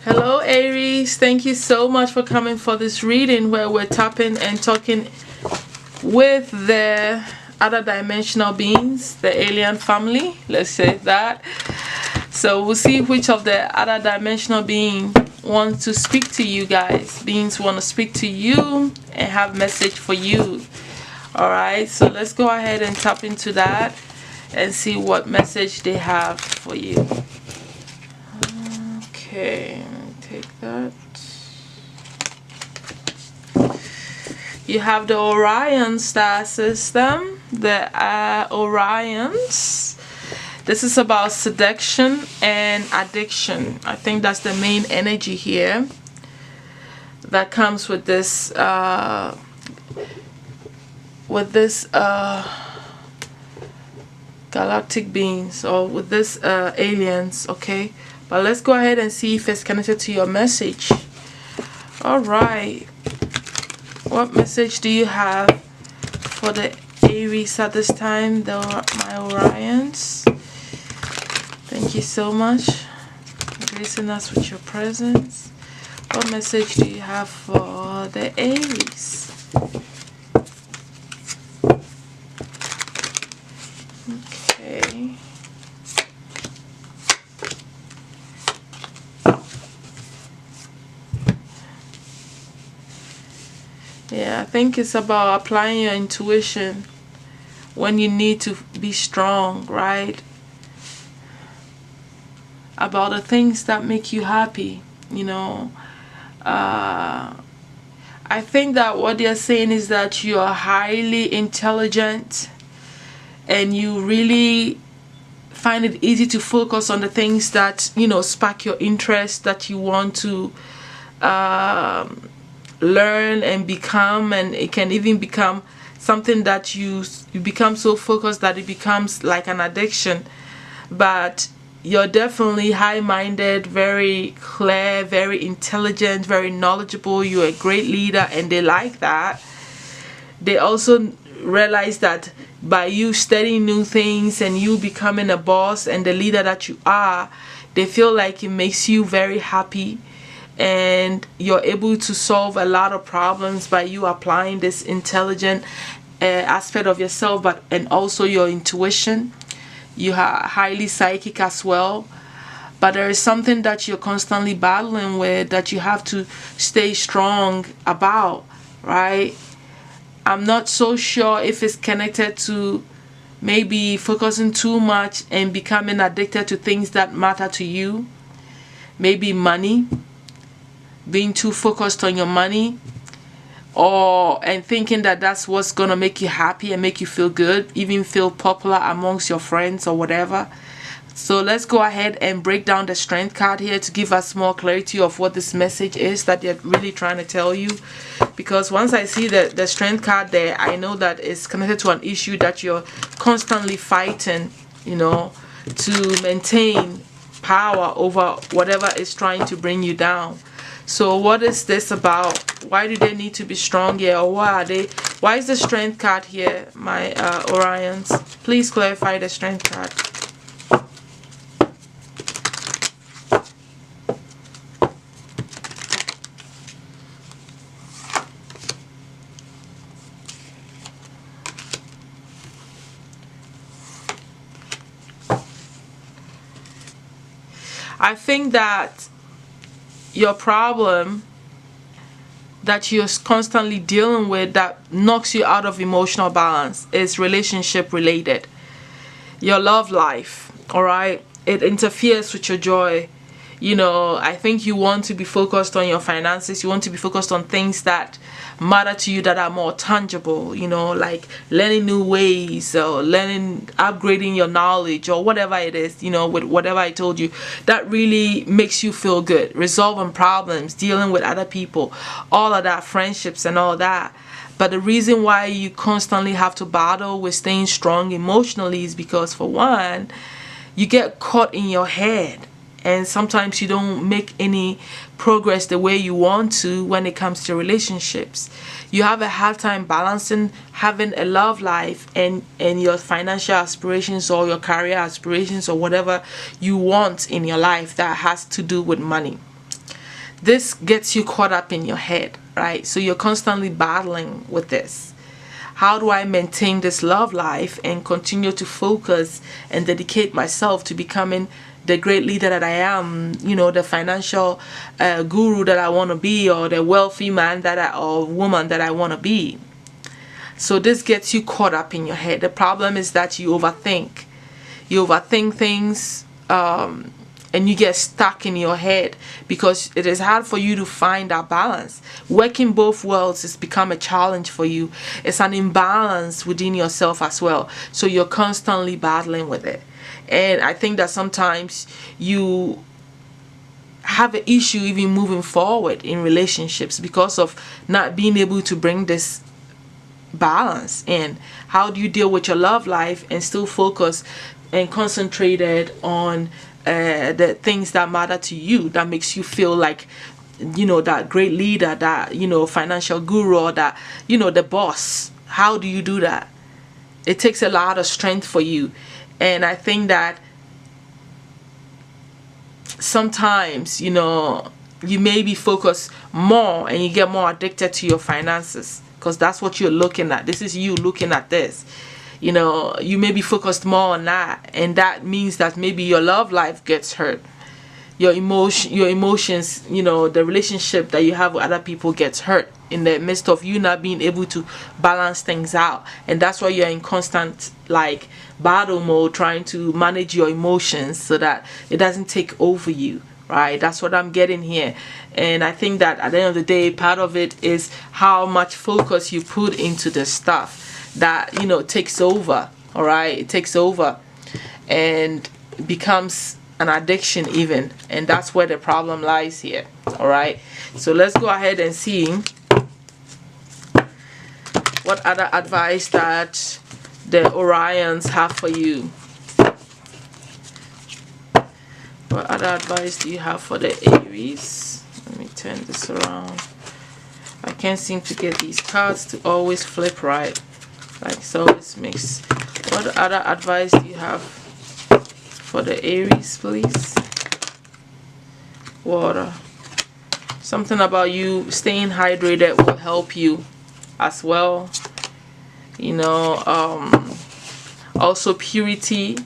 Hello, Aries. Thank you so much for coming for this reading where we're tapping and talking with the other dimensional beings, the alien family. Let's say that. So we'll see which of the other dimensional beings want to speak to you guys. Beings want to speak to you and have message for you. Alright, so let's go ahead and tap into that and see what message they have for you. Okay, take that. You have the Orion star system, the Orions. This is about seduction and addiction. I think that's the main energy here that comes with this galactic beings, or with this aliens. Okay, but let's go ahead and see if it's connected to your message. All right, what message do you have for the Aries at this time, my Orions? Thank you so much for gracing us with your presence. What message do you have for the Aries? Okay. Yeah, I think it's about applying your intuition when you need to be strong, right? About the things that make you happy, you know. I think that what they're saying is that you are highly intelligent and you really find it easy to focus on the things that, you know, spark your interest, that you want to learn and become, and it can even become something that you become so focused that it becomes like an addiction. But you're definitely high-minded, very clear, very intelligent, very knowledgeable. You're a great leader and they like that. They also realize that by you studying new things and you becoming a boss and the leader that you are, they feel like it makes you very happy and you're able to solve a lot of problems by you applying this intelligent aspect of yourself, and also your intuition. You are highly psychic as well, but there is something that you're constantly battling with that you have to stay strong about, right? I'm not so sure if it's connected to maybe focusing too much and becoming addicted to things that matter to you. Maybe money, being too focused on your money, and thinking that that's what's gonna make you happy and make you feel good, even feel popular amongst your friends or whatever. So let's go ahead and break down the strength card here to give us more clarity of what this message is that they're really trying to tell you. Because once I see the strength card there, I know that it's connected to an issue that you're constantly fighting, you know, to maintain power over whatever is trying to bring you down. So what is this about? Why do they need to be strong here? Or why is the strength card here, my Orions? Please clarify the strength card. I think that your problem that you're constantly dealing with that knocks you out of emotional balance is relationship related. Your love life, all right? It interferes with your joy. You know, I think you want to be focused on your finances. You want to be focused on things that matter to you, that are more tangible, you know, like learning new ways or upgrading your knowledge or whatever it is, you know, with whatever I told you, that really makes you feel good. Resolving problems, dealing with other people, all of that, friendships and all that. But the reason why you constantly have to battle with staying strong emotionally is because, for one, you get caught in your head and sometimes you don't make any progress the way you want to when it comes to relationships. You have a hard time balancing having a love life and your financial aspirations or your career aspirations or whatever you want in your life that has to do with money. this gets you caught up in your head, right? So you're constantly battling with this. How do I maintain this love life and continue to focus and dedicate myself to becoming the great leader that I am, the financial guru that I want to be, or the wealthy man or woman that I want to be? So this gets you caught up in your head. The problem is that you overthink. You overthink things, and you get stuck in your head because it is hard for you to find that balance. Working both worlds has become a challenge for you. It's an imbalance within yourself as well. So you're constantly battling with it. And I think that sometimes you have an issue even moving forward in relationships because of not being able to bring this balance in. How do you deal with your love life and still focus and concentrated on the things that matter to you, that makes you feel like, that great leader, that, financial guru, or that, the boss? How do you do that? It takes a lot of strength for you. And I think that sometimes, you maybe focus more and you get more addicted to your finances because that's what you're looking at. This is you looking at this. You may be focused more on that, and that means that maybe your love life gets hurt. Your emotions, the relationship that you have with other people gets hurt in the midst of you not being able to balance things out. And that's why you're in constant battle mode, trying to manage your emotions so that it doesn't take over you, right? That's what I'm getting here. And I think that at the end of the day, part of it is how much focus you put into the stuff that takes over. All right, it takes over and becomes an addiction even, and that's where the problem lies here. All right, so let's go ahead and see what other advice that the Orions have for you. What other advice do you have for the Aries? Let me turn this around. I can't seem to get these cards to always flip right. So it's mixed. What other advice do you have for the Aries, please? Water. Something about you staying hydrated will help you as well. Also purity.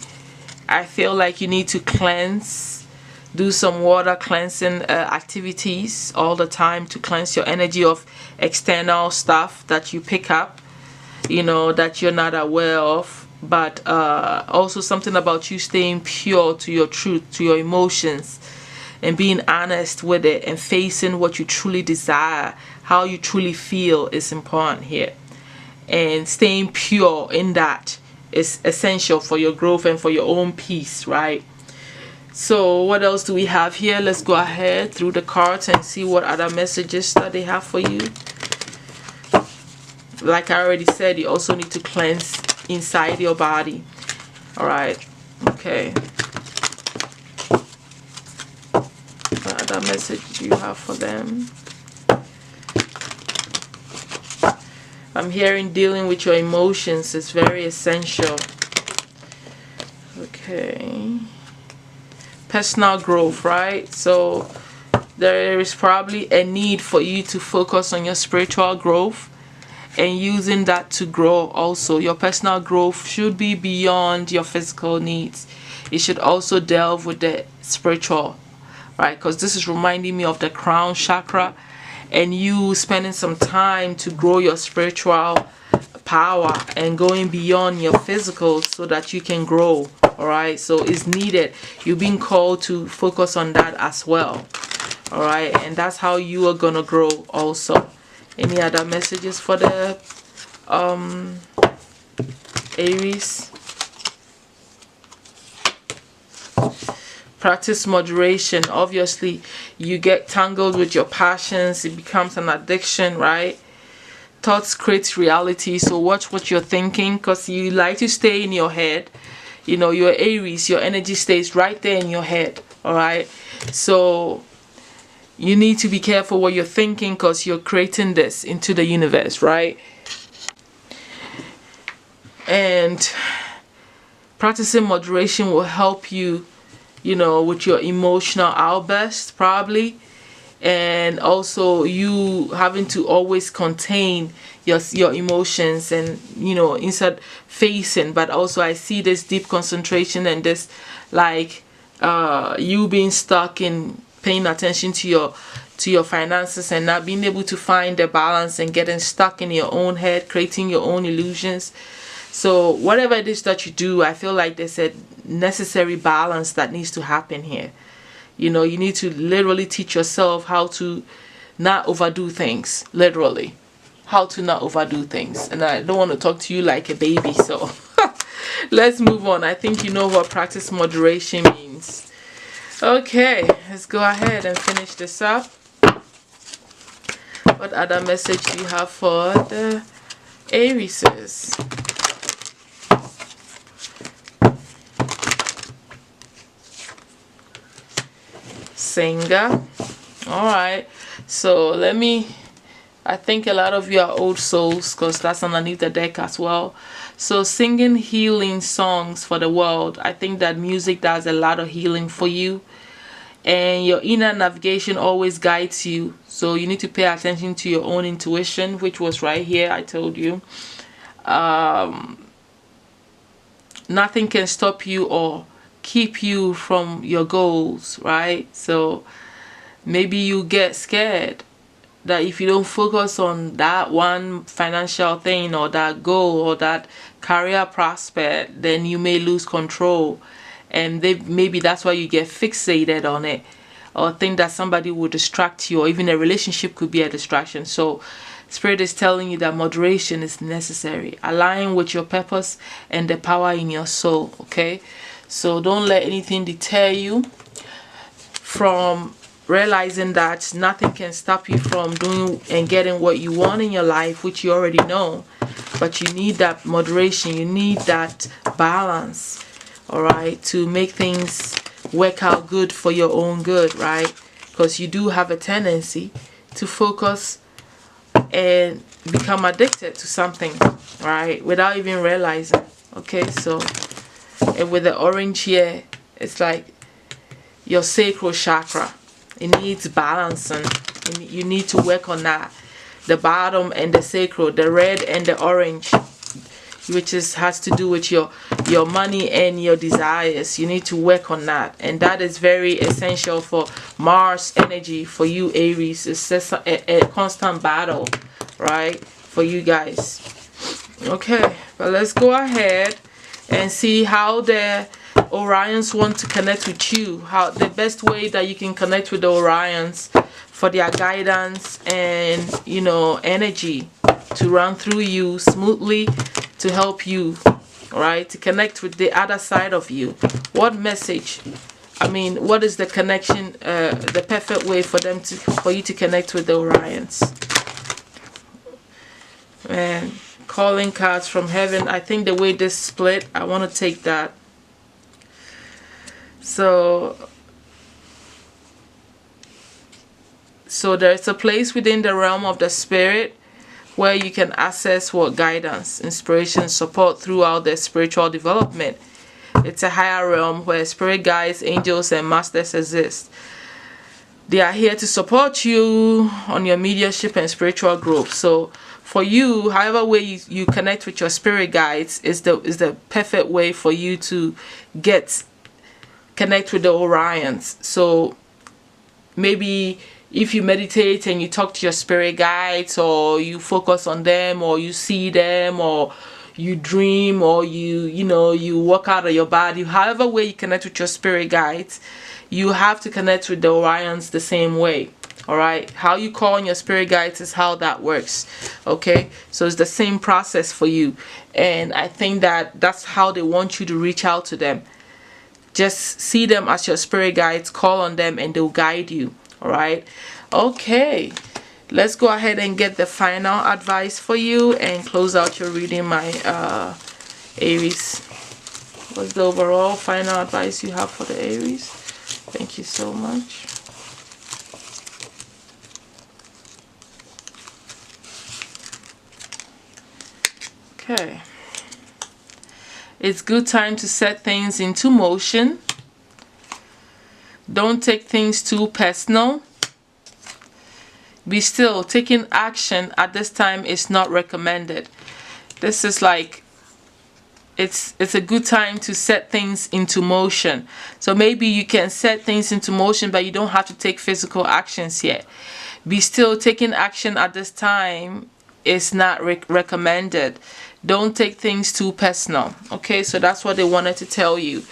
I feel like you need to cleanse. Do some water cleansing activities all the time to cleanse your energy of external stuff that you pick up, that you're not aware of. But also something about you staying pure to your truth, to your emotions, and being honest with it and facing what you truly desire, how you truly feel is important here. And staying pure in that is essential for your growth and for your own peace, right? So what else do we have here? Let's go ahead through the cards and see what other messages that they have for you. Like I already said, you also need to cleanse inside your body. All right. Okay. What other message do you have for them? I'm hearing dealing with your emotions is very essential. Okay. Personal growth, right? So there is probably a need for you to focus on your spiritual growth and using that to grow. Also, your personal growth should be beyond your physical needs. It should also delve with the spiritual, right? Because this is reminding me of the crown chakra and you spending some time to grow your spiritual power and going beyond your physical so that you can grow. All right, so it's needed. You're being called to focus on that as well. All right, and that's how you are gonna grow also. Any other messages for the Aries? Practice moderation. Obviously, you get tangled with your passions. It becomes an addiction, right? Thoughts create reality. So watch what you're thinking because you like to stay in your head. You're Aries. Your energy stays right there in your head. All right. So you need to be careful what you're thinking because you're creating this into the universe, right? And practicing moderation will help you, with your emotional outbursts probably. and also you having to always contain your emotions, and instead facing. But also I see this deep concentration and this, like, you being stuck in paying attention to your finances and not being able to find the balance, and getting stuck in your own head, creating your own illusions. So whatever it is that you do, I feel like there's a necessary balance that needs to happen here. You need to literally teach yourself how to not overdo things. Literally, how to not overdo things. And I don't want to talk to you like a baby, so let's move on. I think you know what practice moderation means. Okay, let's go ahead and finish this up. What other message do you have for the Aries? Singer. All right, so I think a lot of you are old souls, because that's underneath the deck as well. So singing healing songs for the world. I think that music does a lot of healing for you, and your inner navigation always guides you. So you need to pay attention to your own intuition, which was right here. I told you nothing can stop you or keep you from your goals, right? So maybe you get scared that if you don't focus on that one financial thing or that goal or that career prospect, then you may lose control, and maybe that's why you get fixated on it, or think that somebody will distract you, or even a relationship could be a distraction. So Spirit is telling you that moderation is necessary. Align with your purpose and the power in your soul, okay? So don't let anything deter you from realizing that nothing can stop you from doing and getting what you want in your life, which you already know. But you need that moderation. You need that balance, all right, to make things work out good for your own good, right? Because you do have a tendency to focus and become addicted to something, right, without even realizing. Okay, so and with the orange here, it's like your sacral chakra. It needs balancing, and you need to work on that. The bottom and the sacral, the red and the orange, which has to do with your money and your desires. You need to work on that, and that is very essential for Mars energy for you, Aries. It's just a constant battle, right, for you guys. Okay, but let's go ahead and see how the Orions want to connect with you. How the best way that you can connect with the Orions for their guidance and energy to run through you smoothly, to help you, right, to connect with the other side of you. What message, what is the connection, the perfect way for you to connect with the Orions? And calling cards from heaven. I think the way this split, I want to take that. So there's a place within the realm of the spirit where you can access what guidance, inspiration, support throughout their spiritual development. It's a higher realm where spirit guides, angels, and masters exist. They are here to support you on your mediumship and spiritual growth. So for you, however way you connect with your spirit guides is the perfect way for you to connect with the Orions. So maybe if you meditate and you talk to your spirit guides, or you focus on them, or you see them, or you dream, or you walk out of your body, however way you connect with your spirit guides, you have to connect with the Orions the same way. All right, how you call on your spirit guides is how that works. Okay, so it's the same process for you, and I think that's how they want you to reach out to them. Just see them as your spirit guides, call on them, and they'll guide you. All right, okay, let's go ahead and get the final advice for you and close out your reading, my Aries. What's the overall final advice you have for the Aries? Thank you so much. Okay. It's good time to set things into motion. Don't take things too personal. Be still. Taking action at this time is not recommended. This is like, it's a good time to set things into motion. So maybe you can set things into motion, but you don't have to take physical actions yet. Be still. Taking action at this time is not recommended. Don't take things too personal. Okay, so that's what they wanted to tell you.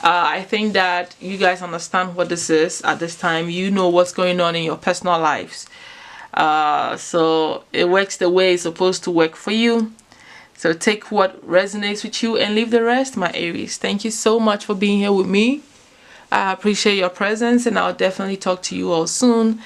I think that you guys understand what this is at this time. You know what's going on in your personal lives. So it works the way it's supposed to work for you. So take what resonates with you and leave the rest, my Aries. Thank you so much for being here with me. I appreciate your presence, and I'll definitely talk to you all soon.